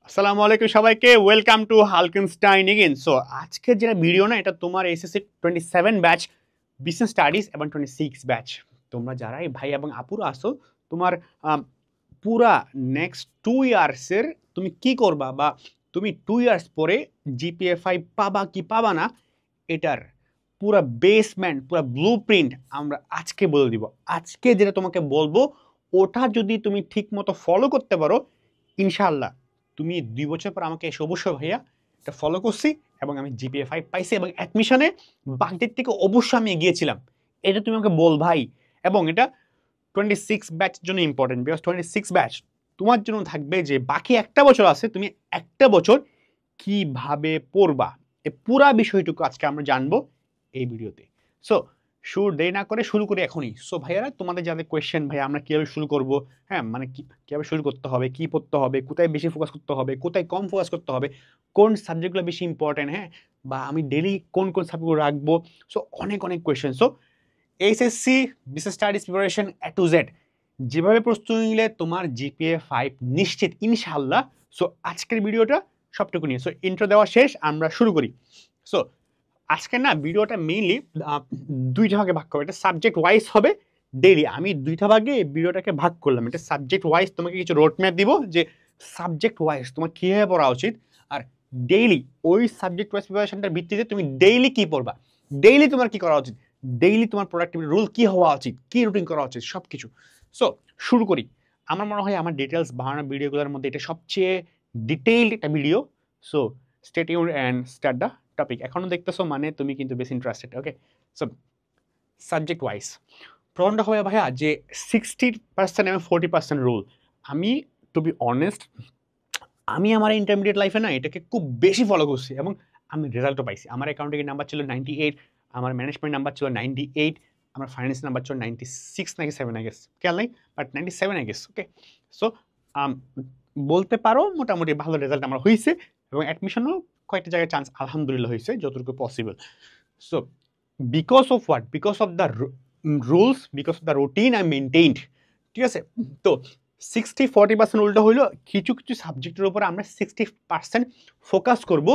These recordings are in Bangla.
আসসালামু আলাইকুম সবাইকে, ওয়েলকাম টু হালকেনস্টাইন এগেইন। সো আজকের যেটা ভিডিও না, এটা তোমার এসএসসি 27 ব্যাচ বিজনেস স্টাডিজ এবং 26 ব্যাচ। তোমরা যারাই ভাই এবং আপুরা আসো, তোমার পুরা নেক্সট 2 ইয়ার্সের তুমি কি করবা বা তুমি 2 ইয়ার্স পরে জিপিএ 5 পাবা কি পাবা না, এটার পুরা বেসমেন্ট, পুরা ব্লু প্রিন্ট আমরা আজকে বলে দিব। আজকে যেটা তোমাকে বলবো, ওটা যদি তুমি ঠিক মতো ফলো করতে পারো, ইনশাআল্লাহ তুমি 2 বছর পর আমাকে এসে অবশ্যই ভাইয়া এটা ফলো করছি এবং আমি জিপিএ 5 পাইছি এবং অ্যাডমিশনে বাগদের থেকে অবশ্যই আমি এগিয়েছিলাম, এটা তুমি আমাকে বল ভাই। এবং এটা 26 ব্যাচের জন্য ইম্পর্টেন্ট, বিকজ 26 ব্যাচ তোমার জন্য থাকবে যে বাকি একটা বছর আছে, তুমি একটা বছর কিভাবে পড়বা, এই পুরা বিষয়টুকু আজকে আমরা জানবো এই ভিডিওতে। সো শুরু দেরি না করে শুরু করি এখনই। সো ভাইয়ারা, তোমাদের যাদের কোয়েশ্চেন ভাই আমরা কীভাবে শুরু করব, হ্যাঁ মানে কীভাবে শুরু করতে হবে, কী পড়তে হবে, কোথায় বেশি ফোকাস করতে হবে, কোথায় কম ফোকাস করতে হবে, কোন সাবজেক্টগুলো বেশি ইম্পর্টেন্ট, হ্যাঁ বা আমি ডেলি কোন কোন সাবজেক্টগুলো রাখবো। সো অনেক অনেক question. So HSC business studies preparation A to Z যেভাবে প্রস্তুতি নিলে তোমার জিপিএ 5 নিশ্চিত ইনশাআল্লাহ। সো আজকের ভিডিওটা সবটুকু নিয়ে, সো ইন্ট্রো দেওয়া শেষ, আমরা শুরু করি। সো আজকে না ভিডিওটা মেইনলি দুইটা ভাগে ভাগ করবো, এটা সাবজেক্ট ওয়াইজ হবে। ডেইলি আমি দুইটা ভাগে ভিডিওটাকে ভাগ করলাম। এটা সাবজেক্ট ওয়াইজ তোমাকে কিছু রোড ম্যাপ দিব যে সাবজেক্ট ওয়াইজ তোমার কীভাবে পড়া উচিত, আর ডেইলি ওই সাবজেক্ট ওয়াইজ প্রিপারেশনটার ভিত্তিতে তুমি ডেইলি কী পড়বা, ডেইলি তোমার কী করা উচিত, ডেইলি তোমার প্রোডাক্টিভিটি রুল কী হওয়া উচিত, কী রুটিন করা উচিত, সব কিছু। সো শুরু করি। আমার মনে হয় আমার ডিটেলস বানানো ভিডিওগুলোর মধ্যে এটা সবচেয়ে ডিটেইলড একটা video. So stay tuned and start the topic. এখনও দেখতেছো মানে তুমি কিন্তু বেশি ইন্টারেস্টেড। ওকে, সো সাবজেক্ট ওয়াইজ প্রবলেমটা হবে ভাইয়া যে 60% এবং 40% রুল। আমি টু বি অনেস্ট, আমি আমার ইন্টারমিডিয়েট লাইফে না এটাকে খুব বেশি ফলো করছি এবং আমি রেজাল্টও পাইছি। আমার অ্যাকাউন্টিংয়ের নাম্বার ছিল 98, আমার ম্যানেজমেন্ট নাম্বার ছিল 98, আমার ফাইন্যান্স নাম্বার ছিল 96 নাকি 7 আই গেস, খেয়াল নাই, but 97 I guess. Okay, so বলতে পারো মোটামুটি ভালো রেজাল্ট আমার হয়েছে এবং অ্যাডমিশনও কয়েকটা জায়গায় চান্স আলহামদুলিল্লাহ হয়েছে যতটুকু possible. So because of what, because of the rules, because of the routine I maintained. ঠিক আছে, তো 60-40% রুলটা হইলো কিছু কিছু সাবজেক্টের উপরে আমরা 60% ফোকাস করব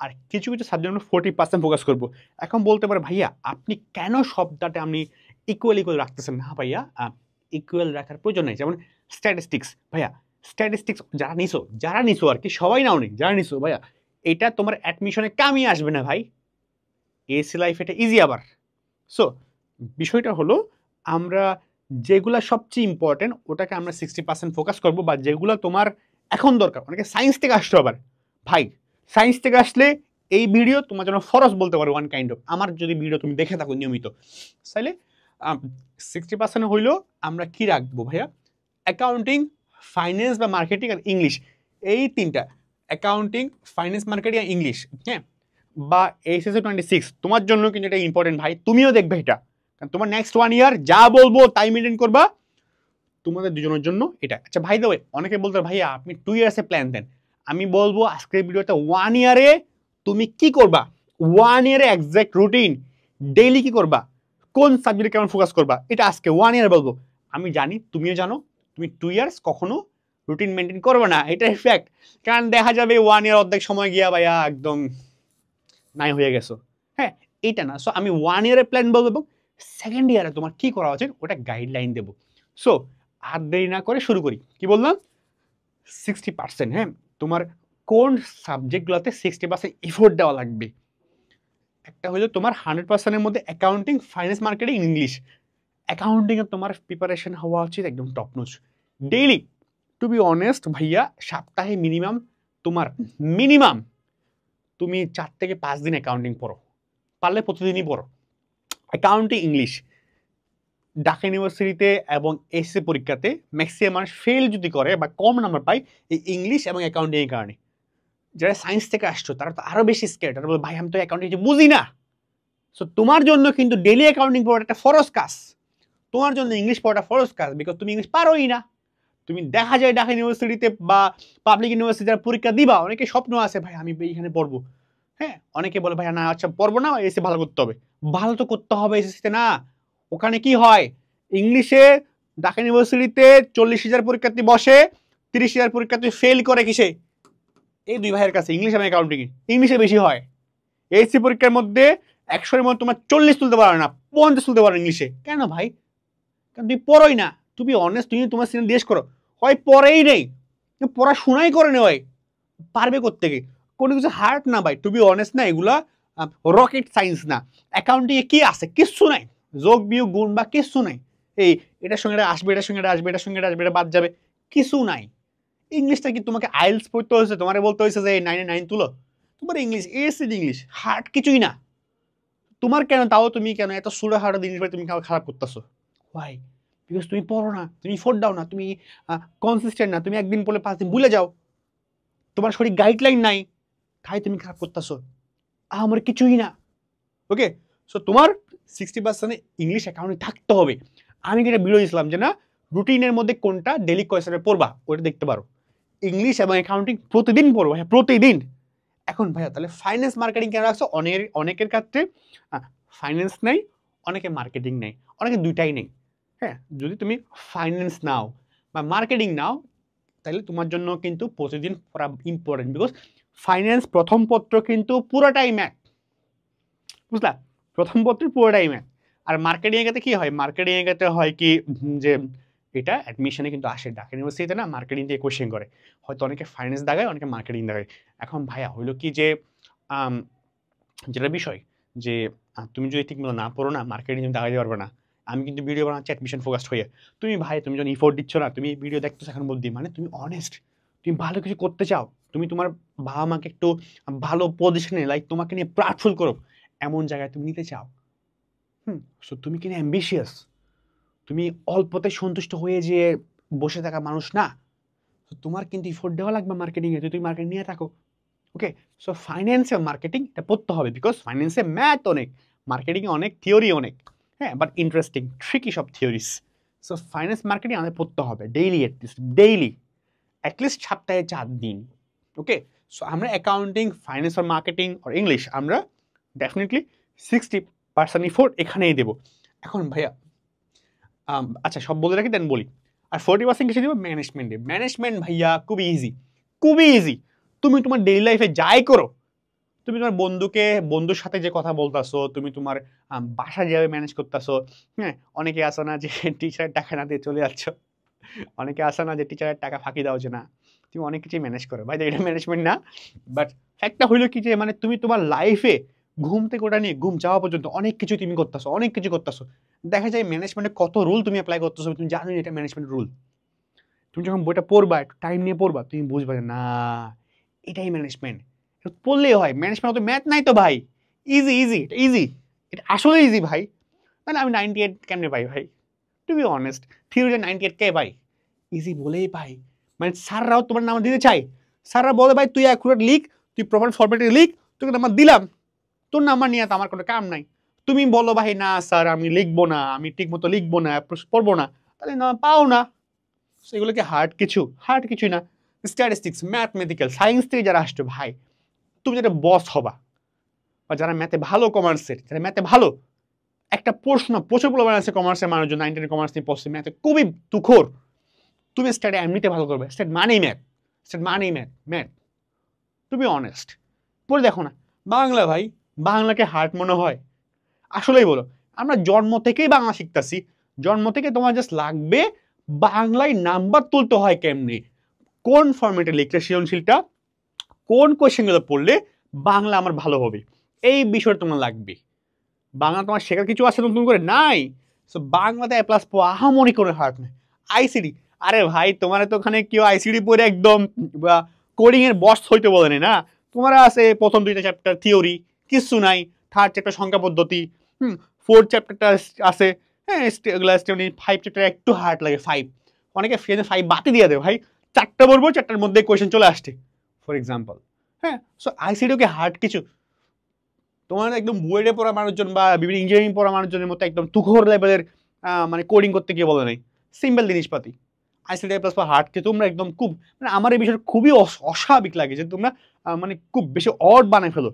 আর কিছু কিছু সাবজেক্ট আমরা 40% ফোকাস করব। এখন বলতে পারে ভাইয়া আপনি কেন শব্দটা আপনি ইকুয়াল ইকুয়াল রাখতেছেন না? ভাইয়া ইকুয়াল রাখার প্রয়োজন নেই। যেমন স্ট্যাটিস্টিক্স, ভাইয়া স্ট্যাটিস্টিক্স যারা নিছো আর কি, সবাই নাও নেই, যারা নিছো ভাইয়া এটা তোমার অ্যাডমিশনে কামিয়ে আসবে না ভাই, এসি লাইফ এটা ইজি আবার। সো বিষয়টা হলো আমরা যেগুলা সবচেয়ে ইম্পর্টেন্ট ওটাকে আমরা 60% ফোকাস করবো, বা যেগুলো তোমার এখন দরকার। অনেকে সায়েন্স থেকে আসছো আবার, ভাই সায়েন্স থেকে আসলে এই ভিডিও তোমার জন্য ফরজ বলতে পারো ওয়ান কাইন্ড অফ। আমার যদি ভিডিও তুমি দেখে থাকো নিয়মিত, তাহলে 60% হইলেও আমরা কি রাখবো ভাইয়া, অ্যাকাউন্টিং, ফাইন্যান্স বা মার্কেটিং আর ইংলিশ, এই তিনটা, অ্যাকাউন্টিং, ফাইন্যান্স, মার্কেটিং আর ইংলিশ, হ্যাঁ বা এইচএসসি 26 তোমার জন্য কিন্তু এটা ইম্পর্টেন্ট ভাই, তুমিও দেখবে এটা, কারণ তোমার নেক্সট 1 ইয়ার যা বলবো তাই মেনটেন করবা তোমাদের দুজনের জন্য এটা। আচ্ছা ভাই দেবে, অনেকে বলতে ভাইয়া আপনি 2 ইয়ার্সে প্ল্যান দেন। আমি বলবো আজকের ভিডিওতে 1 ইয়ারে তুমি কি করবা, 1 ইয়ারে এক্সাক্ট রুটিন, ডেইলি কি করবা, কোন সাবজেক্টে কেমন ফোকাস করবা, এটা আজকে 1 ইয়ার বলবো। আমি জানি তুমিও জানো তুমি 2 ইয়ার্স কখনো রুটিন মেনটেন করবে না, এটা ফ্যাক্ট। কারণ দেখা যাবে 1 ইয়ার অর্ধেক সময় গিয়া ভাইয়া একদম নাই হয়ে গেছো। হ্যাঁ, এইটা না। সো আমি 1 ইয়ারের প্ল্যান বলবো এবং সেকেন্ড ইয়ারে তোমার কি করা উচিত ওটা গাইডলাইন দেবো। সো আর দেরি না করে শুরু করি। কি বললাম, 60%, হ্যাঁ তোমার কোন সাবজেক্টগুলোতে 60% এফোর্ট দেওয়া লাগবে। একটা হলো তোমার 100%-এর মধ্যে অ্যাকাউন্টিং, ফাইন্যান্স, মার্কেটিং, ইংলিশ। অ্যাকাউন্টিংয়ে তোমার প্রিপারেশন হওয়া উচিত একদম top notch. Daily to be honest ভাইয়া, সপ্তাহে মিনিমাম তুমি 4 থেকে 5 দিন অ্যাকাউন্টিং পড়ো, পারলে প্রতিদিনই পড়ো অ্যাকাউন্টিং, ইংলিশ। ঢাকা ইউনিভার্সিটিতে এবং এসএসসি পরীক্ষাতে ম্যাক্সিমাম মানুষ ফেল যদি করে বা কম নাম্বার পায় এই ইংলিশ এবং অ্যাকাউন্টিংয়ের কারণে। যারা সায়েন্স থেকে আসছো তারা তো আরও বেশি স্কেয়ার্ড, তারা বলে ভাই আমি তো অ্যাকাউন্টিং বুঝি না। সো তোমার জন্য কিন্তু ডেলি অ্যাকাউন্টিং পড়াটা একটা ফরজ কাজ, তোমার জন্য ইংলিশ পড়াটা ফরজ কাজ, বিকজ তুমি ইংলিশ পারোই না। তুমি দেখা যায় ঢাকা ইউনিভার্সিটিতে বা পাবলিক ইউনিভার্সিটি যারা পরীক্ষা দিবা, অনেকে স্বপ্ন আছে ভাই আমি এইখানে পড়বো। হ্যাঁ, অনেকে বলে ভাই না আচ্ছা পড়বো না, এসে ভালো করতে হবে। ভালো তো করতে হবে এসএসসিতে না। ওখানে কি হয়, ইংলিশে ঢাকা ইউনিভার্সিটিতে 40,000 পরীক্ষার্থী বসে, 30,000 পরীক্ষার্থী ফেল করে কিসে, এই দুই ভাইয়ের কাছে ইংলিশ এবং অ্যাকাউন্টিং ইংলিশে বেশি হয়। এইচএসসি পরীক্ষার মধ্যে 100-এর মধ্যে তোমার 40 তুলতে পারো না, 50 তুলতে পারো ইংলিশে। কেন ভাই? কারণ তুমি পড়োই না। তুমি অনেস্ট, তুমি তোমার সিনিয়র জিজ্ঞেস করো, হয় পড়েই নেই, পড়াশোনাই করে নে ভাই, পারবে কোত্থেকে? কোনো কিছু হার্ড না ভাই, টু বি অনেস্ট না, এগুলা রকেট সায়েন্স না। অ্যাকাউন্টিং এ কি আছে? কিচ্ছু নাই, যোগ বিয়োগ গুণ বা কিচ্ছু নাই। এই এটার সঙ্গে এটা আসবে, এটার সঙ্গে এটা আসবে, এটার সঙ্গে এটা আসবে, এটা বাদ যাবে, কিছু নাই। ইংলিশটা কি তোমাকে আইএলস পড়তে হয়েছে? তোমার বলতে হয়েছে যে 9-9 তুলো? তোমার ইংলিশ এসিড ইংলিশ, হার্ড কিছুই না। তোমার কেন তাও, তুমি কেন এত সুরা হার্ড জিনিস তুমি খারাপ করতেছো? হোয়াই? বিকজ তুমি পড়ো না, তুমি ফোর্ট দাও না, তুমি কনসিস্টেন্ট না, তুমি একদিন পড়লে 5 দিন ভুলে যাও, তোমার শরীর গাইডলাইন নাই, তাই তুমি খারাপ করতেছো। আমার কিছুই না। ওকে, সো তোমার 60% ইংলিশ অ্যাকাউন্টে থাকতে হবে। আমি যেটা ভিডিও দিয়েছিলাম যে না, রুটিনের মধ্যে কোনটা ডেলি কোয়েশ্চনে পড়বা, ওটা দেখতে পারো। ইংলিশ এবং অ্যাকাউন্টিং প্রতিদিন পড়বো, হ্যাঁ প্রতিদিন। এখন ভাইয়া তাহলে ফাইন্যান্স মার্কেটিং কেন রাখছো? অনেকের ক্ষেত্রে ফাইন্যান্স নেই, অনেকে মার্কেটিং নেই, অনেকে দুইটাই নেই। হ্যাঁ, যদি তুমি ফাইন্যান্স নাও বা মার্কেটিং নাও, তাহলে তোমার জন্য কিন্তু প্রতিদিন পড়া ইম্পর্টেন্ট। বিকজ ফাইন্যান্স প্রথম পত্র কিন্তু পুরোটাই ম্যাথ, বুঝলা? প্রথম পত্রের পুরোটাই ম্যাথ। আর মার্কেটিং এর ক্ষেত্রে কি হয়? মার্কেটিং এর ক্ষেত্রে হয় কি যে এটা অ্যাডমিশনে কিন্তু আসে, ঢাকা ইউনিভার্সিটিতে না মার্কেটিং দিয়ে কোশ্চেন করে, হয়তো অনেকে ফাইন্যান্স দাগায়, অনেকে মার্কেটিং দাগায়। এখন ভাইয়া হইলো কি যে যেটা বিষয় যে তুমি যদি ঠিকমতো না পড়ো না, মার্কেটিং তুমি দাগাইতে পারবে না। আমি কিন্তু ভিডিও বানাচ্ছি অ্যাডমিশন ফোকাসড হয়ে। তুমি ভাই, তুমি যখন ইফোর্ট দিচ্ছ না, তুমি ভিডিও দেখতেছো এখন বলতে, মানে তুমি অনেস্ট, তুমি ভালো কিছু করতে চাও, তুমি তোমার বাবা মাকে একটু ভালো পজিশনে, লাইক তোমাকে নিয়ে প্রাউডফুল করো, এমন জায়গায় তুমি নিতে চাও। সো তুমি কিনা অ্যাম্বিশিয়াস, তুমি অল্পতে সন্তুষ্ট হয়ে যে বসে থাকা মানুষ না। তো তোমার কিন্তু ইফোর্ট দেওয়া লাগবে মার্কেটিংয়ে, যদি তুমি মার্কেটিং নিয়ে থাকো। ওকে, সো ফাইন্যান্সে মার্কেটিং এটা পড়তে হবে, বিকজ ফাইন্যান্সে ম্যাথ অনেক, মার্কেটিংয়ে অনেক, থিওরি অনেক, হ্যাঁ, বাট ইন্টারেস্টিং ট্রিকি সব থিওরিস। সো ফাইন্যান্স মার্কেটিং আমাদের পড়তে হবে ডেইলি, অ্যাটলিস্ট সপ্তাহে 4 দিন। ওকে, সো আমরা অ্যাকাউন্টিং, ফাইন্যান্স আর মার্কেটিং আর ইংলিশ আমরা ডেফিনেটলি 60% ইফোর্ট এখানেই দেবো। এখন ভাইয়া আচ্ছা সব বলে রাখি দেন বলি। আর 40% কিসে দেবো? ম্যানেজমেন্টে। ম্যানেজমেন্ট ভাইয়া খুবই ইজি, খুবই ইজি। তুমি তোমার ডেইলি লাইফে যাই করো, তুমি তোমার বন্ধুর সাথে যে কথা বলতেছো, তুমি তোমার বাসা যেভাবে ম্যানেজ করতেছো, হ্যাঁ, অনেকে আসো না যে টিচারের টাকা না দিয়ে চলে যাচ্ছ, অনেকে আসো না যে টিচারের টাকা ফাঁকি দাও যে না, তুমি অনেক কিছুই ম্যানেজ করো ভাই, এটা ম্যানেজমেন্ট না। বাট ফ্যাক্টটা হইলো কি যে মানে তুমি তোমার লাইফে ঘুম থেকে ওটা নিয়ে ঘুম যাওয়া পর্যন্ত অনেক কিছু তুমি করতেছো, অনেক কিছু করতেছো। দেখা যায় ম্যানেজমেন্টে কত রুল তুমি অ্যাপ্লাই করতেছো, তুমি জানো এটা ম্যানেজমেন্ট রুল। তুমি যখন বইটা পড়বা, একটু টাইম নিয়ে পড়বা, তুমি বুঝবা যে না এটাই ম্যানেজমেন্ট, পড়লেই হয়। ম্যানেজমেন্ট অত ম্যাথ নাই তো ভাই, ইজি ইজি, এটা ইজি, এটা আসলে ইজি ভাই। তাহলে আমি 98 কেমনে পাই ভাই? টু বি অনেস্ট, থিওরিতে 98 কে পাই? ইজি বলেই পাই। মানে স্যাররাও তোমার নাম্বার দিতে চাই, স্যাররা বলে ভাই তুই অ্যাকুরেট লিখ, তুই প্রপার ফরম্যাটে লিখ, তোকে নাম্বার দিলাম, তোর নাম্বার নিয়ে তো আমার কোনো কাম নাই। তুমি বলো ভাই না স্যার আমি লিখবো না, আমি ঠিক মতো লিখবো না, পড়বো না, তাহলে না পাও না। সেগুলো কি হার্ড কিছু? হার্ড কিছুই না। স্ট্যাটিস্টিক্স, ম্যাথমেটিক্যাল, সায়েন্স থেকে যারা আসছো ভাই, তুমি যেটা বস হবা, বা যারা ম্যাথে ভালো, কমার্সের যারা ম্যাথে ভালো, একটা প্রশ্ন প্রচুর প্রবলেম আছে কমার্সের মানুষজন, 9-10 কমার্স নিয়ে পড়ছে, ম্যাথে খুবই তুখোর, তুমি স্টাডি এমনিতে ভালো করবে, স্টাড মানেই ম্যাথ, স্টাড মানেই math, math, to be honest. পড়ে দেখো না বাংলা ভাই, বাংলাকে হার্ড মনে হয়? আসলেই বলো, আমরা জন্ম থেকেই বাংলা শিখতেছি, জন্ম থেকে তোমার জাস্ট লাগবে বাংলায় নাম্বার তুলতে হয় কেমনি, কোন ফরম্যাটে লিখলে সৃজনশীলটা, কোন কোয়েশ্চেনগুলো পড়লে বাংলা আমার ভালো হবে, এই বিষয়টা তোমার লাগবে। বাংলা তোমার শেখার কিছু আছে নতুন করে? নাই। সো বাংলাতে এ প্লাস পাওয়া আহামরি করে হার্ড নয়। আইসিডি, আরে ভাই তোমার তো ওখানে কেউ আইসিডি পড়ে একদম কোডিং এর বস হইতে বলেনি না, তোমার আছে প্রথম 2টা চ্যাপ্টার থিওরি, কিছু নাই, থার্ড চ্যাপ্টার সংখ্যা পদ্ধতি, ফোর্থ চ্যাপ্টারটা আছে, হ্যাঁ, 5 চ্যাপ্টার একটু হার্ড লাগে, 5 অনেকে 5 বাতি দিয়ে দেয় ভাই, 4টা বলবো 4টার মধ্যে কোয়েশ্চেন চলে আসছে ফর এক্সাম্পল। হ্যাঁ, সো আইসিডিও হার্ড কিছু? তোমার একদম বুয়েটে পড়া মানুষজন বা বিভিন্ন ইঞ্জিনিয়ারিং পড়া মানুষজনের মতো একদম তুখোর লেভেলের মানে কোডিং করতে গিয়ে বলে নাই, সিম্পল জিনিসপাতি। আইসিডি প্লাস বা হার্ডকে তোমরা একদম খুব, মানে আমার এই বিষয়টা খুবই অস্বাভাবিক লাগে যে তোমরা মানে খুব বেশি অড বানায় ফেলো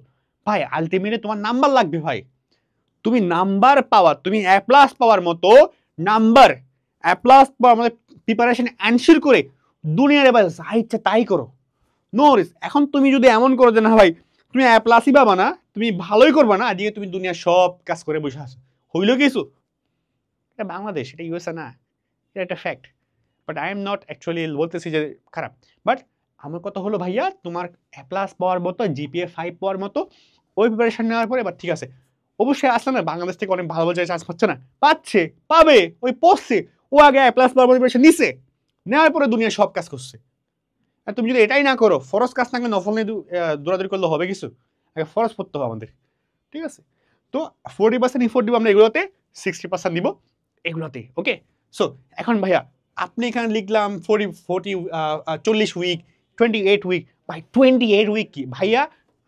ভাই। আলটিমেটলি তোমার নাম্বার লাগবে ভাই, তুমি নাম্বার পাওয়ার, তুমি এ প্লাস পাওয়ার মতো নাম্বার, এ প্লাস পাওয়ার মতো প্রিপারেশন এনশিওর করে দুনিয়ার এবার যা ইচ্ছা তাই করো, নো রিস্ক। এখন তুমি যদি এমন করো যে না ভাই তুমি এ প্লাসই পাবা না, তুমি ভালোই করবা না, এদিকে তুমি দুনিয়া সব কাজ করে বসে আছো, হইল কিছু? এটা বাংলাদেশ, এটা ইউএসএ না, এটা একটা fact. But I am not actually বলতেছি যে খারাপ, বাট আমার কথা হলো ভাইয়া তোমার এ প্লাস পাওয়ার মতো, জিপিএ 5 পাওয়ার মতো ওই প্রিপারেশন নেওয়ার পরে এবার ঠিক আছে, অবশ্যই আসলে না বাংলাদেশ থেকে অনেক ভালো ভালো জায়গায় চান্স পাচ্ছে না, পাচ্ছে, পাবে, ওই পড়ছে, ও আগে এ প্লাস পাওয়ার প্রিপারেশন নিছে, নেওয়ার পরে দুনিয়া সব কাজ করছে। আর তুমি যদি এটাই না করো, ফরজ কাজ না করে নফল নিয়ে দৌড়াদৌড়ি করলে হবে কিছু? আগে ফরজ পড়তে হবে আমাদের, ঠিক আছে? তো 40% ইফোর্ট দিব আমরা এগুলোতে, 60% দিব এগুলোতে, ওকে? সো এখন ভাইয়া আপনি এখানে লিখলাম 40 উইক, 28 উইক, ভাই 28 উইক কি ভাইয়া?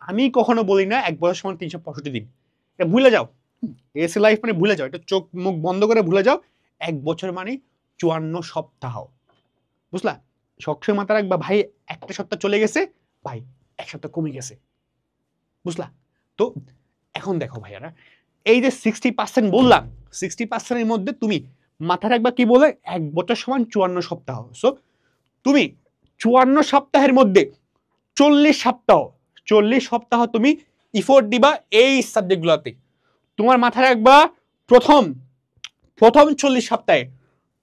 আমি কখনো বলি না এক বছর সমান 365 দিন, এটা ভুলে যাও। এসি লাইফ মানে ভুলে যাও, এটা চোখ মুখ বন্ধ করে ভুলে যাও। এক বছর মানে 54 সপ্তাহ, বুঝলা? সবসময় মাথা রাখবা ভাই, একটা সপ্তাহ চলে গেছে, ভাই এক সপ্তাহ কমে গেছে, বুঝলা? তো এখন দেখো ভাইয়ারা, এই যে 60% বললাম, 60%-এর মধ্যে তুমি মাথা রাখবা কি বলে, এক বছর সমান 54 সপ্তাহ। সো তুমি 54 সপ্তাহের মধ্যে 40 সপ্তাহ, 40 সপ্তাহ তুমি ইফোর্ট দিবা এই সাবজেক্টগুলোতে। তোমার মাথা রাখবা প্রথম প্রথম 40 সপ্তাহে,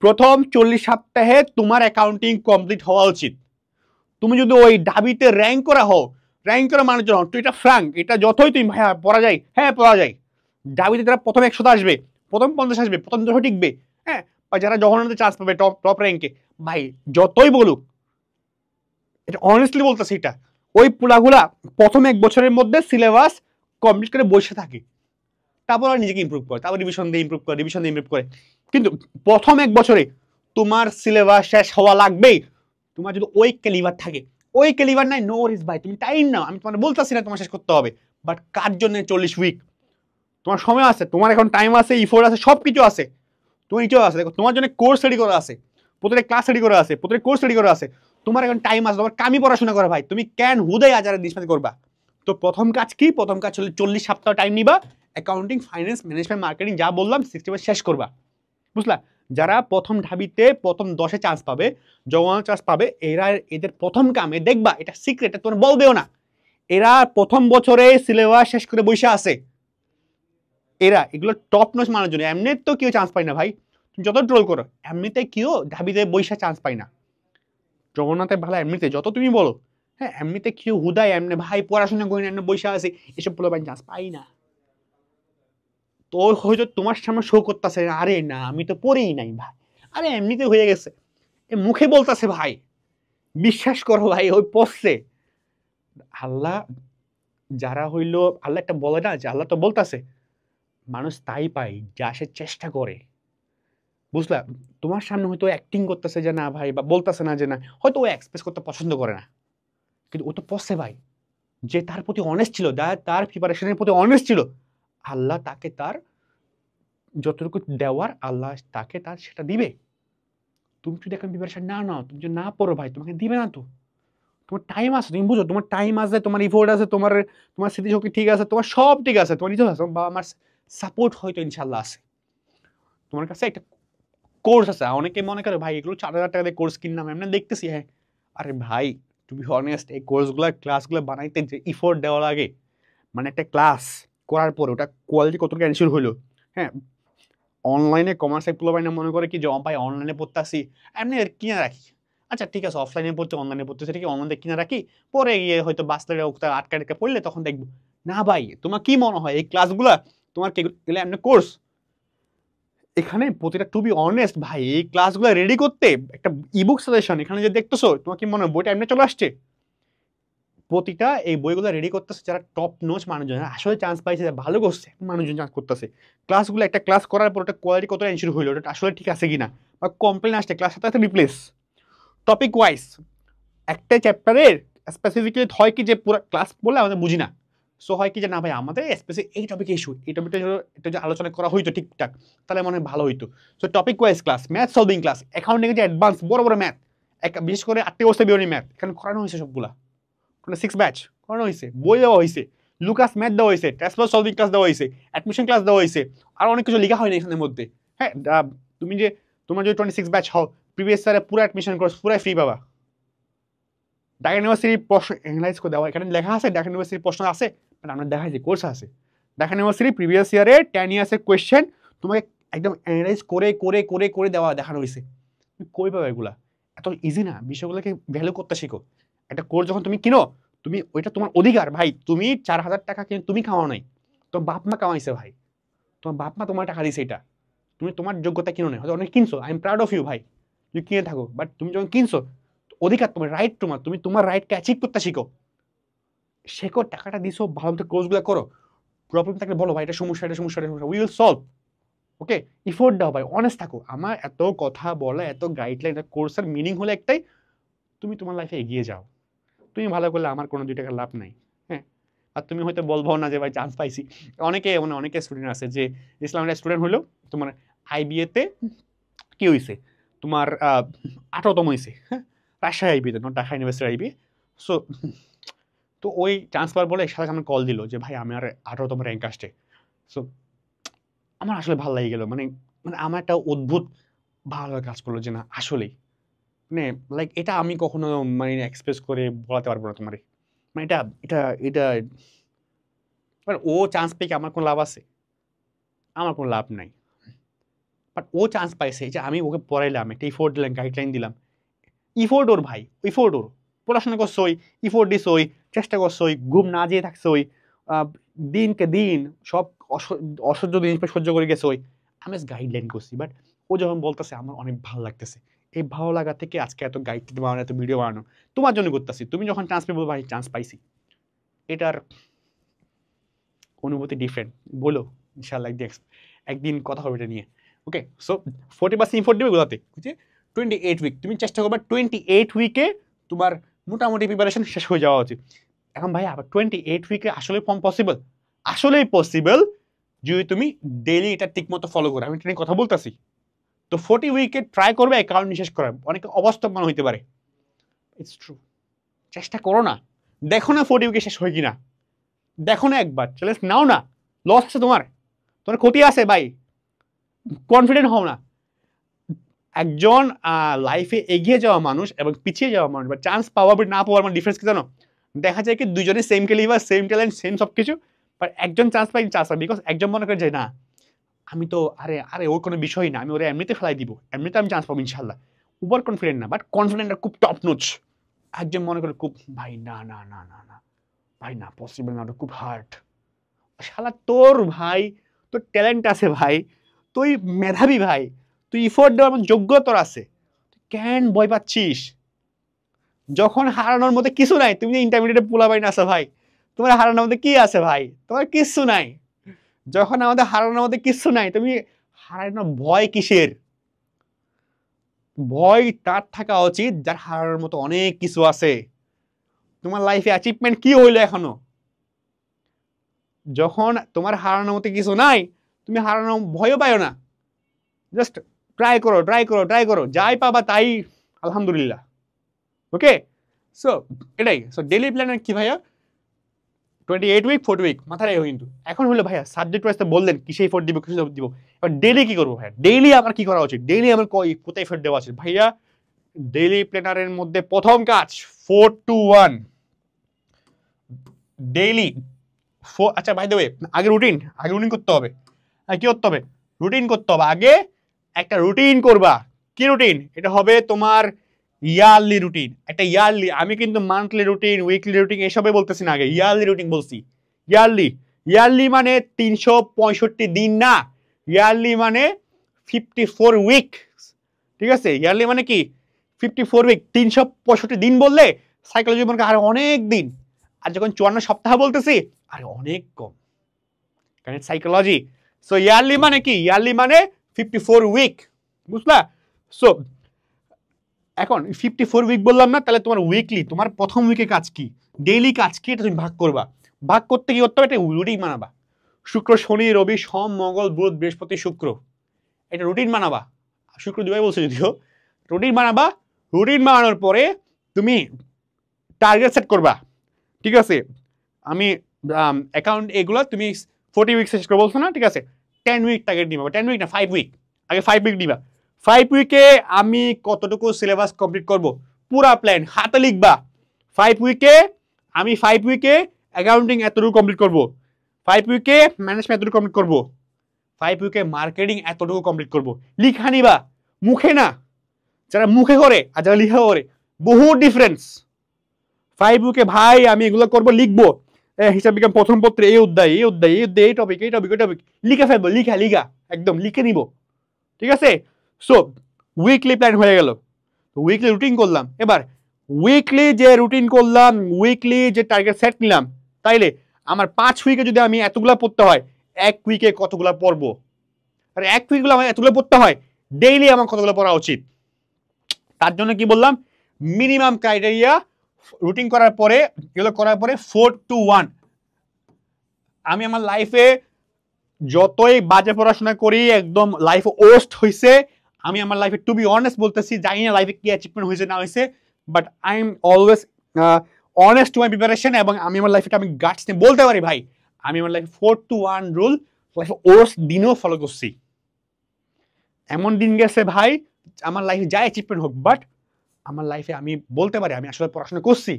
প্রথম 40 সপ্তাহে তোমার অ্যাকাউন্টিং কমপ্লিট হওয়া উচিত। তুমি যদি ওই ঢাবিতে র্যাঙ্ক করা হও, র্যাঙ্ক করা মানুষজন হও, তো এটা ফ্রাঙ্ক, এটা যতই তুমি ভাইয়া পড়া যায়, হ্যাঁ পড়া যায়, ঢাবিতে যারা প্রথম 100 আসবে, প্রথম 50 আসবে, প্রথম 200 টিকবে, হ্যাঁ, বা যারা জগন্নাথে চান্স পাবে টপ টপ র্যাঙ্কে, ভাই যতই বলুক, এটা অনেস্টলি বলতেছি, এটা ওই পুলাগুলা প্রথম 1 বছরের মধ্যে সিলেবাস কমপ্লিট করে বসে থাকে, তারপর আর নিজেকে ইমপ্রুভ করে, তারপর রিভিশন দিয়ে ইমপ্রুভ করে, রিভিশন দিয়ে ইমপ্রুভ করে। কিন্তু প্রথম 1 বছরে তোমার সিলেবাস শেষ হওয়া লাগবেই। তোমার যদি ওই ক্যালিবার থাকে, ওই ক্যালিবার নাই, নো ওয়ারিস ভাই, তুমি টাইম নাও, আমি তোমার বলতেছি না তোমার শেষ করতে হবে, বাট কার জন্য 40 উইক? তোমার সময় আছে, তোমার এখন টাইম আছে, ইফোর্ট আছে, সব কিছু আছে, তোমার ইচ্ছা আছে। দেখো তোমার জন্য কোর্স রেডি করা আছে, প্রত্যেকটা ক্লাস রেডি করা আছে, প্রত্যেকটা কোর্স রেডি করা আছে, তোমার এখন টাইম আছে, তোমার কামি পড়াশোনা করা ভাই, তুমি কেন হুদাই আজারে ডিসমাস করবা? তো প্রথম কাজ কি? প্রথম কাজ হলো 40 সপ্তাহ টাইম নিবা, অ্যাকাউন্টিং, ফাইন্যান্স, ম্যানেজমেন্ট, মার্কেটিং যা বললাম 60% শেষ করবা, বুঝলা? যারা প্রথম ঢাবিতে প্রথম 10-এ চান্স পাবে, জওয়ান চান্স পাবে, এরা এদের প্রথম কামে দেখবা, এটা সিক্রেট, এটা তোমার বলবেও না, এরা প্রথম বছরে সিলেবাস শেষ করে বসে আছে। এরা এগুলো টপ নোচ মানার জন্য, এমনি তো কেউ চান্স পায় না ভাই, তুমি যত ট্রোল করো, এমনিতে কেউ ঢাবিতে বৈশা চান্স পায় না। জগন্নাথের ভালো এমনিতে যত তুমি বলো, হ্যাঁ, এমনিতে কেউ হুদায় এমনি ভাই পড়াশোনা করি না, এমনি বৈশা আছে, এসব বলে ভাই চান্স পাই না। তো হয়তো তোমার সামনে শো করতেছে, আরে না আমি তো পড়েই নাই ভাই, আরে এমনিতে হয়ে গেছে, এ মুখে বলতেছে ভাই, বিশ্বাস করো ভাই ওই পড়ছে। আল্লাহ যারা হইলো, আল্লাহ একটা বলে না যে আল্লাহ তো বলতেছে মানুষ তাই পায় যা সে চেষ্টা করে, বুঝলা? তোমার সামনে হয়তো অ্যাক্টিং করতেছে যে না ভাই, বা বলতেছে না যে না, হয়তো ও এক্সপ্রেস করতে পছন্দ করে না, কিন্তু ও তো পড়ছে ভাই, যে তার প্রতি অনেস্ট ছিল, তার প্রিপারেশনের প্রতি অনেস্ট ছিল, আল্লাহ তাকে তার যতটুকু দেওয়ার, আল্লাহ তাকে তার সেটা দিবে। তুমি যদি এখন প্রিপারেশন না নাও, তুমি যদি না পড়ো ভাই, তোমাকে দিবে না তো। তোমার টাইম আছে, তুমি বুঝো, তোমার টাইম আছে, তোমার ইফোর্ট আছে, তোমার তোমার স্মৃতিশক্তি ঠিক আছে, তোমার সব ঠিক আছে, তোমার নিজে আছে, বাবা আমার সাপোর্ট হয়তো ইনশাল্লাহ আছে, তোমার কাছে একটা কোর্স আছে। অনেকে মনে করে ভাই এগুলো 4,000 টাকা দিয়ে কোর্স কিনলাম, এমনি দেখতেছি, হ্যাঁ, আরে ভাই টু বি অনেস্ট, এই কোর্সগুলো ক্লাসগুলো বানাইতে যে ইফোর্ট দেওয়া লাগে, মানে একটা ক্লাস করার পরে ওটা কোয়ালিটি কতটুকু এনশিওর হলো, হ্যাঁ, অনলাইনে কমার্সের পোলাপাইনা মনে করে কি যে ভাই অনলাইনে পড়তে আসি, এমনি কিনে রাখি, আচ্ছা ঠিক আছে, অফলাইনে পড়তে অনলাইনে পড়তে সেটা কি অনলাইনে কিনে রাখি, পরে গিয়ে হয়তো বাসলে আটকা টাটকা পড়লে তখন দেখবো। না ভাই, তোমার কি মনে হয় এই ক্লাসগুলা তোমার গেলে এমনি কোর্স? এখানে প্রতিটা টু বি অনেস্ট ভাই, এই ক্লাসগুলো রেডি করতে একটা ইবুক সাজেশন এখানে যে দেখতেছো, তোমার কি মনে হয় বইটা এমনি চলে আসছে? প্রতিটা এই বইগুলো রেডি করতেছে যারা টপ নোচ মানুষজন, আসলে চান্স পাইছে, ভালো করছে মানুষজন চান্স করতেছে। ক্লাসগুলো একটা ক্লাস করার পর ওটা কোয়ালিটি কত এনশিওর হইলো, ওটা আসলে ঠিক আছে কিনা, বা কমপ্লেন আসছে ক্লাস সাথে রিপ্লেস, টপিক ওয়াইজ একটা চ্যাপ্টারের স্পেসিফিকলি হয় কি যে পুরো ক্লাস বলে আমাদের বুঝি না, সো হয় কি যে না ভাই আমাদের স্পেসিফিক এই টপিকে ইস্যু, এই টপিকটা এটা যে আলোচনা করা হইতো ঠিকঠাক, তাহলে মনে হয় ভালো হইতো। So topic wise class, math solving class, accounting যে অ্যাডভান্স বড় বড় ম্যাথ, বিশেষ করে 8টি অবস্থা বিবরণী ম্যাথ এখানে করানো হয়েছে সবগুলা, 6 ব্যাচ করানো হয়েছে, বই দেওয়া হয়েছে, লুকাস ম্যাথ দেওয়া হয়েছে, ট্যাসপ্লাস সলভিং ক্লাস দেওয়া হয়েছে, অ্যাডমিশন ক্লাস দেওয়া হয়েছে, আর অনেক কিছু লেখা হয়নি এখানের মধ্যে। হ্যাঁ, তুমি যে তোমার যদি 26 ব্যাচ হও, প্রিভিয়াস ইয়ারে পুরো অ্যাডমিশন কোর্স পুরো ফ্রি পাবা, ঢাকা ইউনিভার্সিটির প্রশ্ন অ্যানালাইজ করে দেওয়া, এখানে লেখা আছে ঢাকা ইউনিভার্সিটির প্রশ্ন আছে, মানে আমরা দেখাইছি কোর্স আছে ঢাকা ইউনিভার্সিটি প্রিভিয়াস ইয়ারে 10 ইয়ার্সের কোয়েশ্চেন তোমাকে একদম অ্যানালাইজ করে করে করে করে দেখানো হয়েছে। তুমি কই পাবে এগুলা? এত ইজি না, বিষয়গুলোকে ভ্যালু করতে শিখো। একটা কোর্স যখন তুমি কিনো, তুমি ওইটা তোমার অধিকার ভাই, তুমি 4000 টাকা কিনে তুমি কামাও নাই, তোমার বাপ মা কামাইছে ভাই, তোমার বাপ মা তোমার টাকা দিয়েছে, এটা তুমি তোমার যোগ্যতা কিনো নাই, হয়তো অনেক কিনছো, I am proud of you ভাই, তুমি কিনে থাকো, বাট তুমি যখন কিনছো অধিকার তোমার, রাইট তোমার, তুমি তোমার রাইটকে অ্যাচিভ করতে শিখো। শেখো, টাকাটা দিছো, ভালো মতো কোর্সগুলো করো, প্রবলেম থাকলে বলো ভাই এটা সমস্যা, এটা সমস্যা, এটা সমস্যা, we will solve. Okay, effort দাও ভাই, অনেস্ট থাকো। আমার এত কথা বলা, এত গাইডলাইন, কোর্সের মিনিং হলো একটাই, তুমি তোমার লাইফে এগিয়ে যাও। তুমি ভালো করলে আমার কোনো 2 টাকার লাভ নাই। হ্যাঁ, আর তুমি হয়তো বলবো না যে ভাই চান্স পাইছি। অনেকে স্টুডেন্ট আছে যে ইসলামের স্টুডেন্ট হলো তোমার আইবিএতে কি হয়েছে, তোমার 18তম হয়েছে, হ্যাঁ, রাজশাহী আইবিএতে, ঢাকা ইউনিভার্সিটি আইবিএ। সো তো ওই চান্স পাওয়ার বলে সাথে আমার কল দিল যে ভাই আমার 18তম র্যাঙ্ক আসছে। সো আমার আসলে ভালো লাগে গেল, মানে মানে আমার একটা অদ্ভুত ভালো কাজ করলো যে না আসলেই মানে লাইক এটা আমি কখনো মানে এক্সপ্রেস করে বলাতে পারবো না তোমারে, মানে এটা এটা এটা মানে ও চান্স পেয়ে কি আমার কোনো লাভ আছে? আমার কোনো লাভ নাই। বাট ও চান্স পাইছে যে আমি ওকে পড়াইলাম, একটা ইফোর্ট দিলাম, গাইডলাইন দিলাম, ইফোর্ট ওর ভাই, ইফোর্ট ওর, পড়াশোনা করছোই, ইফোর্ট দিছোই, চেষ্টা করছোই, ঘুম না যেয়ে থাকছোই, দিনকে দিন সব অসহ্য জিনিস সহ্য করে গেছোই, আমি গাইডলাইন করছি। বাট ও যখন বলতেছে আমার অনেক ভালো লাগতেছে, এই ভালো লাগা থেকে আজকে এত গাইড বানানো, এত ভিডিও বানানো তোমার জন্য করতেছি। তুমি যখন চান্স পেয়ে বলবো ভাই চান্স পাইছি, এটার অনুভূতি ডিফারেন্ট। বলো ইনশাল্লাহ একদিন কথা হবে এটা নিয়ে। ওকে, সো 40% ইফোর্ট দেবে গোলাতে, বুঝছে 28 উইক তুমি চেষ্টা করবে, 28 উইকে তোমার মোটামুটি প্রিপারেশন শেষ হয়ে যাওয়া উচিত। এখন ভাই আবার 28 উইকে আসলে পসিবল, আসলেই পসিবল যদি তুমি ডেইলি এটা ঠিক মতো ফলো করো। আমি এটা নিয়ে কথা বলতেছি। তো 40 উইকে ট্রাই করবে অ্যাকাউন্ট শেষ করা, অনেকে অবাস্তব হইতে পারে, ইটস ট্রু। চেষ্টা করো না, দেখো না 40 উইকে শেষ হয় কিনা, দেখো না একবার, চ্যালেঞ্জ নাও না, লস আছে তোমার, তোমার ক্ষতি আছে ভাই, কনফিডেন্ট হও না। একজন লাইফে এগিয়ে যাওয়া মানুষ এবং পিছিয়ে যাওয়া মানুষ বা চান্স পাওয়া না পাওয়ার মানে ডিফারেন্স কি জানো? দেখা যায় কি দুজনে same calibre, same talent, same সব কিছু, বাট একজন chance pi, chance pi because একজন মনে করে যে না আমি তো আরে আরে ওর কোনো বিষয় না, আমি ওরা এমনিতে ফেলাই দিব, এমনিতে আমি চান্স পাবো ইনশাল্লাহ, ওভার কনফিডেন্ট না, বাট কনফিডেন্ট খুব টপ নোচ। একজন মনে করে খুব ভাই না না না না না ভাই না, পসিবল না, ওটা খুব হার্ড। শালা তোর ভাই, তোর ট্যালেন্ট আছে ভাই, তুই মেধাবী ভাই, তুই ইফোর্ট দেওয়ার যোগ্যতা তোর আছে, কেন ভয় পাচ্ছিস? যখন হারানোর মধ্যে কিছু নাই, তুমি যে ইন্টারমিডিয়েটে পোলাবাই না আসো ভাই, তোমার হারানোর মধ্যে কি আছে ভাই? তোমার কিচ্ছু নাই। যখন আমাদের হারানোর মধ্যে কিচ্ছু নাই, তুমি হারানোর ভয় কিসের? ভয় তার থাকা উচিত যার হারানোর মতো অনেক কিছু আছে। তোমার লাইফে অ্যাচিভমেন্ট কি হইলো এখনো? যখন তোমার হারানোর মতো কিছু নাই, তুমি হারানোর ভয়ও পাইও না, জাস্ট ট্রাই করো ট্রাই করো ট্রাই করো, যাই পাবা তাই আলহামদুলিল্লাহ। ওকে, সো এটাই। সো ডেইলি প্ল্যানার কি ভাইয়া? 28 উইক 40 উইক মাথায় রাখো। কিন্তু এখন হলো ভাইয়া সাবজেক্ট ওয়াইজ তো বললেন কিসে এফোর্ট দিব, কিসে দিব, এবার ডেইলি কি করবো ভাইয়া? ডেইলি আমার কি করা উচিত? ডেইলি আমার কোথায় এফোর্ট দেওয়া উচিত ভাইয়া? ডেইলি প্ল্যানারের মধ্যে প্রথম কাজ 4 to 1 ডেইলি। আচ্ছা বাই দ্য ওয়ে, আগে রুটিন করতে হবে। কি করতে হবে? রুটিন করতে হবে। আগে একটা রুটিন করবা। কি রুটিন? এটা হবে তোমার ইয়ারলি রুটিন। একটা ইয়ারলি, আমি কিন্তু মান্থলি রুটিন, উইকলি রুটিন এসবে বলতেছি না, আগে ইয়ারলি রুটিন বলছি। ইয়ারলি মানে 365 দিন না, ইয়ারলি মানে 54 উইক। ঠিক আছে, ইয়ারলি মানে কি 54 উইক, 365 দিন বললে সাইকোলজি মনে আরে অনেক দিন, আর যখন 54 সপ্তাহ বলতেছি আরে অনেক কম, কারণ সাইকোলজি। সো ইয়ারলি মানে কি? ইয়ারলি মানে 54 উইক, বুঝলা? সো এখন 54 উইক বললাম না, তাহলে তোমার উইকলি, তোমার প্রথম উইকে কাজ কি, ডেইলি কাজ কি, এটা তুমি ভাগ করবা। ভাগ করতে কি করতে হবে? এটা রুটিন বানাবা। শুক্র শনি রবি সোম মঙ্গল বুধ বৃহস্পতি শুক্র, এটা রুটিন বানাবা। শুক্র দুবাই বলছে যদিও, রুটিন বানাবা। রুটিন বানানোর পরে তুমি টার্গেট সেট করবা। ঠিক আছে, আমি অ্যাকাউন্ট এগুলো তুমি 40 উইক শেষ করে বলছো না, ঠিক আছে 10 উইক টার্গেট নিবা, 10 উইক না 5 উইক, আগে 5 উইক নিবা। 5 উইকে আমি কতটুকু সিলেবাস কমপ্লিট করব পুরা প্ল্যান হাতে লিখবা। 5 উইকে আমি 5 উইকে অ্যাকাউন্টিং এতটুকু কমপ্লিট করব, 5 উইকে ম্যানেজমেন্ট এতটুকু কমপ্লিট করব, 5 উইকে মার্কেটিং এতটুকু কমপ্লিট করব। লিখা নিবা, মুখে না। যারা মুখে করে আর যারা লিখা করে বহু ডিফারেন্স। 5 উইকে ভাই আমি এগুলো করব, লিখবো, হিসাব বিজ্ঞান প্রথম পত্রে এই অধ্যায় এই অধ্যায় এই অধ্যায় এই টপিক এই টপিক এই টপিক লিখে ফেলবো, লিখা লিখা একদম লিখে নিব, ঠিক আছে। সো উইকলি প্ল্যান হয়ে গেল, উইকলি রুটিন করলাম। এবার উইকলি যে রুটিন করলাম, উইকলি যে টার্গেট সেট নিলাম, তাইলে আমার 5 উইকে যদি আমি এতগুলা পড়তে হয়, 1 উইকে কতগুলা পড়বো? আর 1 উইকগুলো আমার এতগুলো পড়তে হয়, ডেইলি আমার কতগুলো পড়া উচিত? তার জন্য কি বললাম, মিনিমাম ক্রাইটেরিয়া রুটিন করার পরে, এগুলো করার পরে 4 to 1। আমি আমার লাইফে যতই বাজে পড়াশোনা করি, একদম লাইফ ওস্ট হয়েছে, আমি আমার লাইফে টু বি অনেস্ট বলতেছি, জানি না লাইফে কি অ্যাচিভমেন্ট হয়েছে না হয়েছে, but I am always honest to my preparation, এবং আমি আমার লাইফটা আমি গার্ডস নিয়ে বলতে পারি ভাই, আমি আমার লাইফে 4 to 1 রুল লাইফে ওস্ট দিনও ফলো করছি। এমন দিন গেছে ভাই আমার লাইফে যা অ্যাচিভমেন্ট হোক, বাট আমার লাইফে আমি বলতে পারি আমি আসলে পড়াশোনা করছি।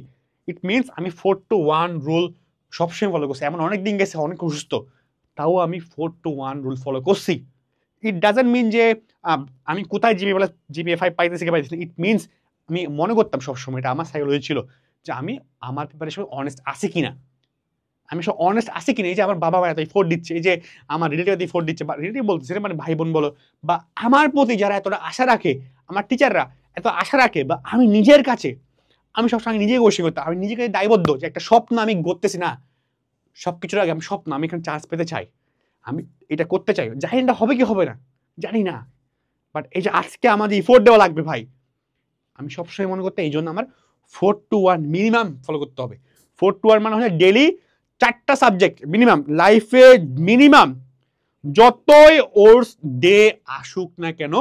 ইট মিনস আমি 4 to 1 রুল সবসময় ফলো করছি। এমন অনেক দিন গেছে অনেক অসুস্থ, তাও আমি 4 to 1 রুল ফলো করছি। ইট ডাজন্ট মিন যে আমি কোথায় জিপিএ 5 পাইতেছি কি পাইতেছি। ইট মিনস আমি মনে করতাম সবসময়, এটা আমার সাইকোলজি ছিল, যে আমি আমার প্রিপারেশন অনেস্ট আছি কিনা, আমি সব অনেস্ট আছি কিনা। এই যে আমার বাবা মা এত ফোর্ট দিচ্ছে, এই যে আমার রিলেটিভ এত ফোর্ট দিচ্ছে, বা রিলেটিভ বলতেছে মানে ভাই বোন বলো, বা আমার প্রতি যারা এতটা আশা রাখে, আমার টিচাররা এত আশা রাখে, বা আমি নিজের কাছে, আমি সবসময় নিজেকে কোশ্চেন করতাম, আমি নিজেকে দায়বদ্ধ যে একটা স্বপ্ন আমি গড়তেছি না, সবকিছুর আগে আমি স্বপ্ন, আমি এখানে চান্স পেতে চাই, আমি এটা করতে চাই, জানি না হবে কি হবে না, জানি না, বাট এই যে আজকে আমাদের ইফোর্ট দেওয়া লাগবে ভাই, আমি সবসময় মনে করতে, এই জন্য আমার 4 to 1 মিনিমাম ফলো করতে হবে। 4 to 1 মানে হচ্ছে ডেইলি 4টা সাবজেক্ট মিনিমাম, লাইফে মিনিমাম যতই ওর্স ডে আসুক না কেন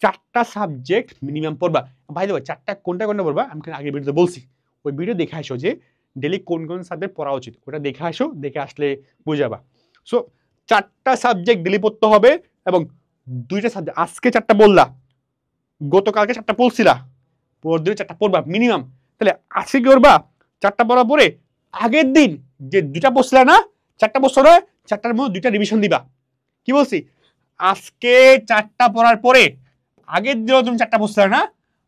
4টা সাবজেক্ট মিনিমাম পড়বা। ভাই দেখো 4টা কোনটা কোনটা পড়বা আমি আগের ভিডিওতে বলছি, ওই ভিডিও দেখে আসো যে ডেইলি কোন কোন সাবজেক্ট পড়া উচিত, ওটা দেখে আসো, দেখে আসলে বুঝাবা। সো 4টা সাবজেক্ট ডেইলি পড়তে হবে, এবং 2টা সাবজেক্ট আজকে 4টা বললা, গতকালকে 4টা পড়ছিলা, পরের দিন 4টা পড়বা মিনিমাম। তাহলে আজকে কি করবা, 4টা পড়ার পরে আগের দিন যে 2টা পড়ছিলা না, 4টা পড়ছো না, 4টার মধ্যে 2টা রিভিশন দিবা। কি বলছি, আজকে 4টা পড়ার পরে আগের দিনও তুমি 4টা পড়ছিলা না,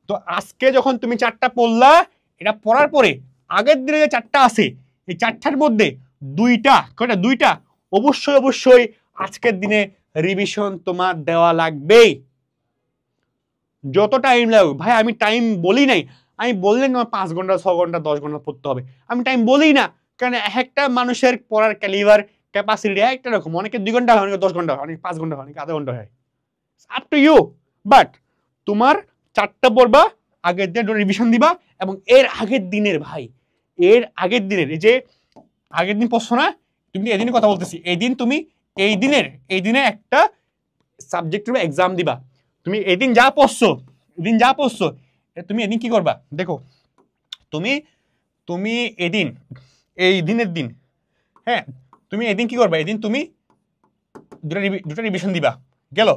তো আজকে যখন তুমি 4টা পড়লা, এটা পড়ার পরে আগের দিনে যে 4টা আছে, এই 4টার মধ্যে 2টা, কয়টা, 2টা অবশ্যই অবশ্যই আজকের দিনে রিভিশন তোমার দেওয়া লাগবেই। যত টাইম লাগুক ভাই, আমি টাইম বলি নাই, আমি বললেন আমার 5 ঘন্টা 6 ঘন্টা 10 ঘন্টা পড়তে হবে, আমি টাইম বলি না, কারণ একটা মানুষের পড়ার ক্যালিভার ক্যাপাসিটি একটা রকম, অনেকে 2 ঘন্টা হয়, অনেকে 10 ঘন্টা হয়, অনেকে 5 ঘন্টা হয়, অনেকে আধা ঘন্টা হয়, আপ টু ইউ। বাট তোমার 4টা পড়বা, আগের দিন রিভিশন দিবা, এবং এর আগের দিনের ভাই, এর আগের দিনের, এই যে আগের দিন পড়ছো না, তুমি এদিনের কথা বলতেছি, তুমি এই দিনের একটা সাবজেক্টের এক্সাম দিবা। তুমি এদিন যা পড়ছো, তুমি এদিন কি করবা দেখো, তুমি এদিন, এই দিনের দিন, হ্যাঁ তুমি এদিন কি করবা, এদিন তুমি দুটা রিভিশন দিবা গেল,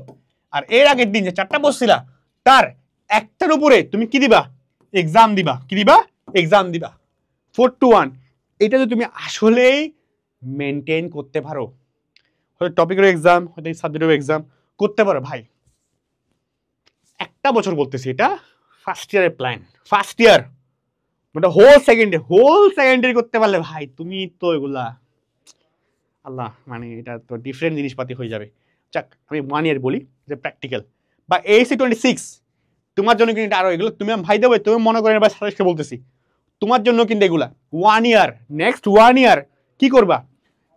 আর এর আগের দিন যে 4টা পড়ছিলা তার একটার উপরে তুমি কি দিবা, এক্সাম দিবা। কি দিবা, এক্সাম দিবা। 4 to 1 এটা যদি তুমি আসলেই মেনটেন করতে পারো, হয়তো টপিকের এক্সাম, হয়তো সাবজেক্টের এক্সাম করতে পারো ভাই, একটা বছর বলতেছি, এটা ফার্স্ট ইয়ারের প্ল্যান, ফার্স্ট ইয়ার মানে হোল সেকেন্ড ইয়ার করতে পারলে ভাই তুমি তো এগুলা আল্লাহ, মানে এটা তো ডিফারেন্ট জিনিসপাতি হয়ে যাবে। যাক আমি 1 ইয়ার বলি যে প্র্যাকটিক্যাল, বা ASC 26 তোমার জন্য কিন্তু আরো এগুলো তুমি ভাই দেবে, তুমি মনে করেন বা সাজেস্ট বলতেছি তোমার জন্য কিন্তু এগুলা 1 ইয়ার, নেক্সট 1 ইয়ার কি করবা,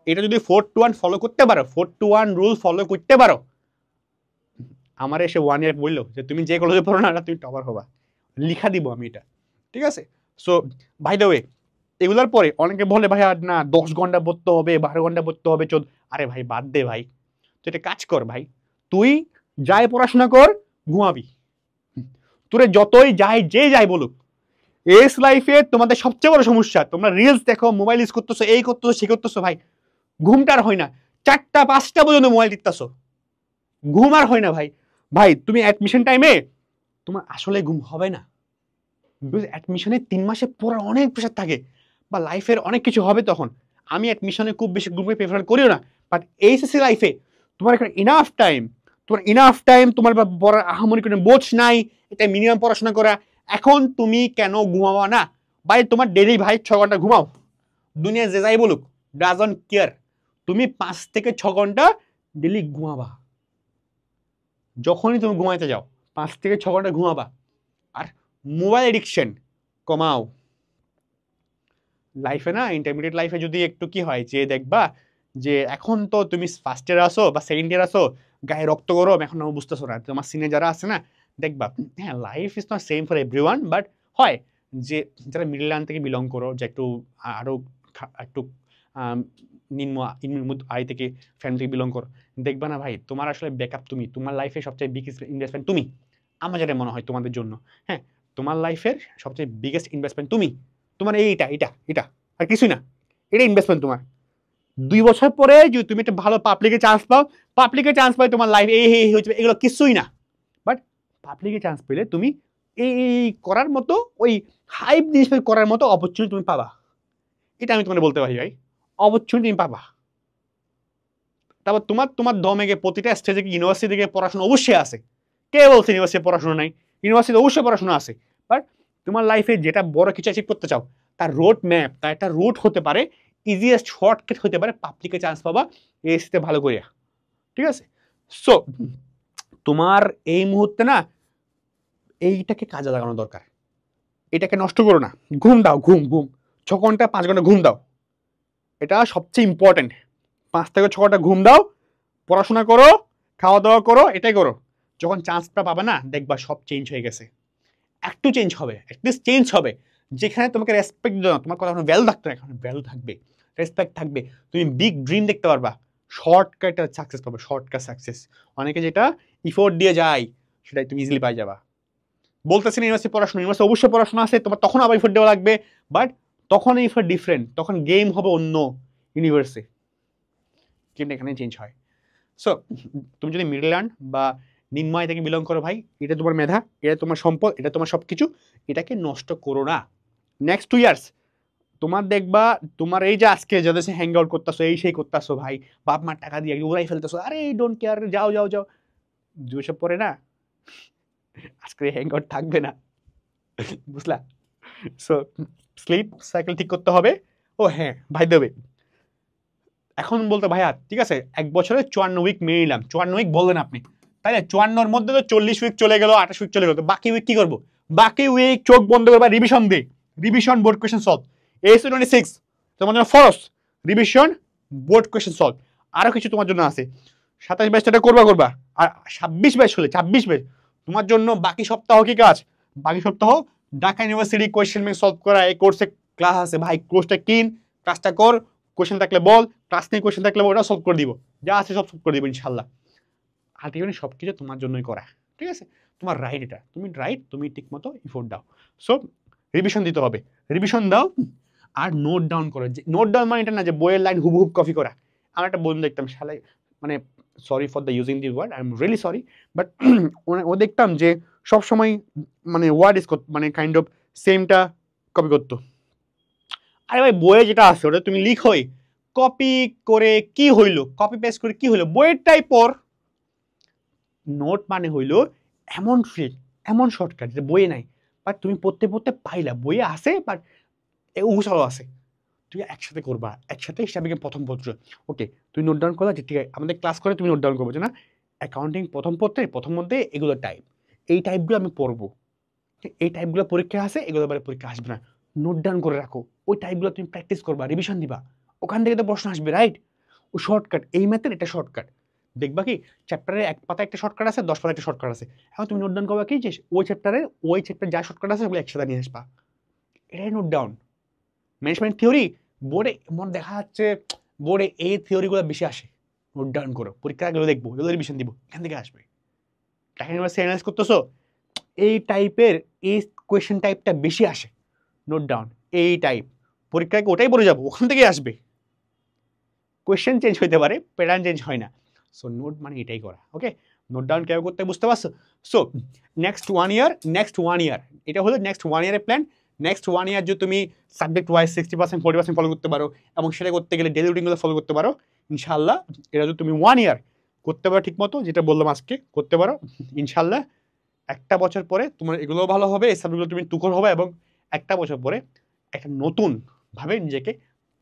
এটা যদি 4 to 1 ফলো করতে পারো, 4 to 1 রুল ফলো করতে পারো, আমার এসে 1 ইয়ার বললো যে তুমি যে কলেজে পড়ো না তুমি টপার হবা, লিখা দিব আমি এটা, ঠিক আছে। সো ভাই দ্য ওয়ে, এগুলোর পরে অনেকে বলে ভাই আর না 10 ঘন্টা পড়তে হবে, 12 ঘন্টা পড়তে হবে, আরে ভাই বাদ দে ভাই, তুই একটা কাজ কর ভাই, তুই যাই পড়াশোনা কর, ঘুমাবি, তোরে যতই যাই বলুক। এস লাইফে তোমাদের সবচেয়ে বড় সমস্যা, তোমরা রিলস দেখো, মোবাইল ইউজ করতেছো, এই করতেছো সে করতেছো, ভাই ঘুমটার হয় না, 4টা 5টা পর্যন্ত মোবাইল টিপতেছো, ঘুম আর হয় না ভাই। ভাই তুমি অ্যাডমিশন টাইমে তোমার আসলে ঘুম হবে না, বিকজ অ্যাডমিশনে 3 মাসে পড়ার অনেক প্রেশার থাকে বা লাইফের অনেক কিছু হবে তখন। আমি অ্যাডমিশনে খুব বেশি গ্রুপে প্রেফার করিও না, বাট এইচএসসি লাইফে তোমার একটা ইনাফ টাইম তোমার পড়ার আহামরি কোনো বোঝ নাই, এটা মিনিমাম পড়াশোনা করা। এখন তুমি কেন ঘুমাবা না ভাই? তোমার ডেলি ভাই 6 ঘন্টা ঘুমাও, দুনিয়া যে যাই বলুক, ডাজন্ট কেয়ার। তুমি 5 থেকে 6 ঘন্টা ডেলি ঘুমাবা, যখনই তুমি ঘুমাইতে যাও 5 থেকে 6 ঘন্টা ঘুমাবা। আর মোবাইল এডিকশন কমাও। লাইফে না, ইন্টারমিডিয়েট লাইফে যদি একটু কি হয় যে দেখবা যে এখন তো তুমি ফার্স্ট ইয়ার আসো বা সেকেন্ড ইয়ার আসো, গায়ে রক্ত গরম, এখন আমি বুঝতেছো না, তোমার সিনিয়র যারা আছে না, দেখবা হ্যাঁ life is not same for everyone, but হয় যে যারা মিডল লাইন থেকে বিলং করো, যে একটু আরও একটু নিম্ন আয় থেকে ফ্যামিলি থেকে বিলং করো, দেখবা না ভাই তোমার আসলে ব্যাকআপ তুমি, তোমার লাইফে সবচেয়ে বিগেস্ট ইনভেস্টমেন্ট তুমি। আমার যেটা মনে হয় তোমাদের জন্য, হ্যাঁ তোমার লাইফের সবচেয়ে বিগেস্ট ইনভেস্টমেন্ট তুমি, তোমার এইটা এটা এটা আর কিছুই না, এটা ইনভেস্টমেন্ট তোমার। 2 বছর পরে যদি তুমি একটা ভালো পাবলিকে চান্স পাও, তোমার লাইফ এই হচ্ছে, এগুলো কিছুই না। বাট পাবলিকে চান্স পেলে তুমি এই করার মতো, ওই হাইপ জিনিস করার মতো অপরচুনিটি তুমি পাবা। এটা আমি তোমাকে বলতে পারি ভাই, অপরচুনিটি তুমি পাবা। তারপর তোমার দমে গিয়ে প্রতিটা স্টেজে ইউনিভার্সিটি থেকে পড়াশোনা অবশ্যই আছে। কে বলছে ইউনিভার্সিটি পড়াশোনা নাই? ইউনিভার্সিটি অবশ্যই পড়াশোনা আছে, বাট তোমার লাইফে যেটা বড় কিছু অ্যাচিভ করতে চাও, তার রোড ম্যাপ, তার একটা রুট হতে পারে, ইজিয়েস্ট শর্টকাট হতে পারে পাবলিকে চান্স পাবা এসিতে ভালো করিয়া। ঠিক আছে? সো তোমার এই মুহূর্তে না এইটাকে কাজে লাগানো দরকার, এটাকে নষ্ট করো না। ঘুম দাও, ঘুম 6 ঘন্টা 5 ঘন্টা ঘুম দাও, এটা সবচেয়ে ইম্পর্টেন্ট। 5 থেকে 6 ঘন্টা ঘুম দাও, পড়াশোনা করো, খাওয়া দাওয়া করো, এটাই করো। যখন চান্সটা পাবে না দেখবা সব চেঞ্জ হয়ে গেছে। একটু চেঞ্জ হবে, অ্যাটলিস্ট চেঞ্জ হবে, যেখানে তোমাকে রেসপেক্ট দিল না, তোমার কথা কোনো ভ্যালু থাকতো না, এখন ভ্যালু থাকবে, রেসপেক্ট থাকবে, তুমি বিগ ড্রিম দেখতে পারবা, শর্টকাট সাকসেস পাবে, শর্টকাট সাকসেস। অনেকে যেটা ইফোর্ট দিয়ে যায় সেটাই তুমি ইজিলি পাই যাবা। বলতেছেন ইউনিভার্সিটি অবশ্যই পড়াশোনা আছে, তোমার তখন আবার ইফোর্ট দেওয়া লাগবে, বাট তখন ইফোর্ট ডিফারেন্ট, তখন গেম হবে অন্য ইউনিভার্সে, কিন্তু এখানে চেঞ্জ হয়। সো তুমি যদি মিডল লার্ন বা নিম্নয় থেকে বিলং করো ভাই, এটা তোমার মেধা, এটা তোমার সম্পদ, এটা তোমার সব কিছু, এটাকে নষ্ট করো না। নেক্সট 2 ইয়ার্স তোমার দেখবা, তোমার এই যে আজকে যাদের সাথে হ্যাং আউট করতেছো, এই সেই করতেছো ভাই, বাপ মার টাকা দিয়ে উড়াই ফেলতেছো, আরে ডোন্ট কেয়ার, যাও যাও যাও, 2 বছর পরে না আজকে হ্যাং আউট থাকবে না, বুঝলা? সো স্লিপ সাইকেল ঠিক করতে হবে। ও হ্যাঁ ভাই দেবে, এখন বলতে ভাইয়া ঠিক আছে 1 বছরে 54 উইক মেনে নিলাম, 54 উইক বললেন আপনি, তাই না? 54-র মধ্যে তো 40 উইক চলে গেল, 28 উইক চলে গেল, বাকি উইক কি করবো? বাকি উইক চোখ বন্ধ করবা, রিভিশন দে, রিভিশন বোর্ড কোয়েশ্চেন সলভ। এসি 26 তোমার জন্য ফরস, রিভিশন বোর্ড কোয়েশ্চেন সলভ। আরো কিছু তোমার জন্য আছে, 27 ব্যাচটা করবা, আর 26 ব্যাচ হলে 26 ব্যাচ তোমার জন্য বাকি সপ্তাহ কি কাজ? বাকি সপ্তাহ Dhaka university question bank solve করা, এই কোর্সে ক্লাস আছে ভাই, কোর্সটা কিন, ক্লাসটা কর, কোয়েশ্চেন থাকলে বল, ক্লাস নিয়ে কোয়েশ্চেন থাকলে ওটা সলভ করে দিব, যা আছে সব সলভ করে দিব ইনশাল্লাহ। আলটিমেটলি সব কিছু তোমার জন্যই করা, ঠিক আছে? তোমার রাইট, এটা তুমি রাইট, তুমি ঠিক মতো ইফোর্ট দাও। সো রিভিশন দিতে হবে, রিভিশন দাও আর নোট ডাউন করো। নোট ডাউন মানে এটা না যে বইয়ের লাইন হুবহুব কপি করা। আমার একটা বন্ধু দেখতাম শালা, মানে sorry for the using the word, I am really sorry, but ও দেখতাম যে সবসময় মানে ওয়ার্ড ইজ মানে কাইন্ড অফ সেমটা কপি করতো। আরে ভাই বইয়ে যেটা আছে ওটা তুমি লিখোই, কপি করে কি হইলো, কপি পেস্ট করে কি হইলো, বইয়েরটাই পর। নোট মানে হইলো এমন ট্রিক, এমন শর্টকাট যে বইয়ে নাই, বাট তুমি পড়তে পড়তে পাইলা, বইয়ে আছে বাট উসাও আছে, তুই একসাথে করবা, একসাথে হিসাবে প্রথম পত্র। ওকে তুই নোট ডাউন করলা যে ঠিক আছে, আমাদের ক্লাস করে তুমি নোট ডাউন করবো যে না অ্যাকাউন্টিং প্রথম পত্রে প্রথম মধ্যে এগুলো টাইপ, এই টাইপগুলো আমি পড়বো, এই টাইপগুলো পরীক্ষা আসে, এগুলো এবারে পরীক্ষা আসবে না, নোট ডাউন করে রাখো, ওই টাইপগুলো তুমি প্র্যাকটিস করবা, রিভিশন দিবা, ওখান থেকে তো প্রশ্ন আসবে, রাইট? ও শর্টকাট, এই ম্যাথের এটা শর্টকাট। দেখবা কি চ্যাপ্টারে 1 পাতা একটা শর্টকাট আছে, 10 পাতা একটা শর্টকাট আছে, এখন তুমি নোট ডাউন করবা কি যে ওই চ্যাপ্টারে যা শর্টকাট আছে ওগুলো একসাথে নিয়ে আসবা, এটাই নোট ডাউন। ম্যানেজমেন্ট থিওরি বোর্ডে মনে দেখা যাচ্ছে, বোর্ডে এই থিওরিগুলো বেশি আসে, নোট ডাউন করো, পরীক্ষা গেলে দেখবো, এগুলো রিভিশন দিব, এখান থেকে আসবে। ঢাকা ইউনিভার্সিটি অ্যানালাইজ করতেছো, এই টাইপের এই কোয়েশ্চেন টাইপটা বেশি আসে, নোট ডাউন, এই টাইপ পরীক্ষায় ওটাই পড়ে যাবো, ওখান থেকেই আসবে। কোয়েশ্চেন চেঞ্জ হইতে পারে, প্যাটার্ন চেঞ্জ হয় না। সো নোট মানে এটাই করা, ওকে? নোট ডাউন কেউ করতে বুঝতে পারছো? সো নেক্সট 1 ইয়ার এটা হলো নেক্সট 1 ইয়ারের প্ল্যান। নেক্সট 1 ইয়ার যদি তুমি সাবজেক্ট ওয়াইজ 60% 40% ফলো করতে পারো এবং সেটা করতে গেলে ডেলি রুটিনগুলো ফলো করতে পারো, ইনশাল্লাহ এটা যদি তুমি 1 ইয়ার করতে পারো ঠিক মতো, যেটা বললাম আজকে করতে পারো, ইনশাল্লাহ একটা বছর পরে তোমার এগুলোও ভালো হবে, এই সাবজেক্টগুলো তুমি তুখর হবে এবং একটা বছর পরে একটা নতুনভাবে নিজেকে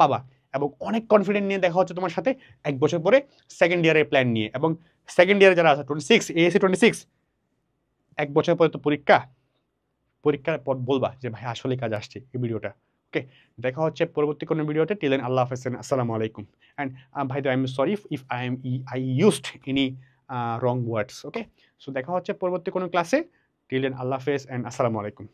পাবা এবং অনেক কনফিডেন্ট নিয়ে দেখা হচ্ছে তোমার সাথে 1 বছর পরে সেকেন্ড ইয়ারের প্ল্যান নিয়ে। এবং সেকেন্ড ইয়ারে যারা আছে 26 এএসসি 26, 1 বছর পরে তো পরীক্ষার পর বলবা যে ভাই আসলে কাজ আসছে এই ভিডিওটা। ওকে, দেখা হচ্ছে পরবর্তী কোনো ভিডিওতে। টিল দেন আল্লাহ হাফেজ, আসসালামু আলাইকুম। অ্যান্ড ভাই I am sorry if I used any wrong words. Okay, so দেখা হচ্ছে পরবর্তী কোনো ক্লাসে। টিল দেন আল্লাহ হাফেজ অ্যান্ড আসসালামু আলাইকুম।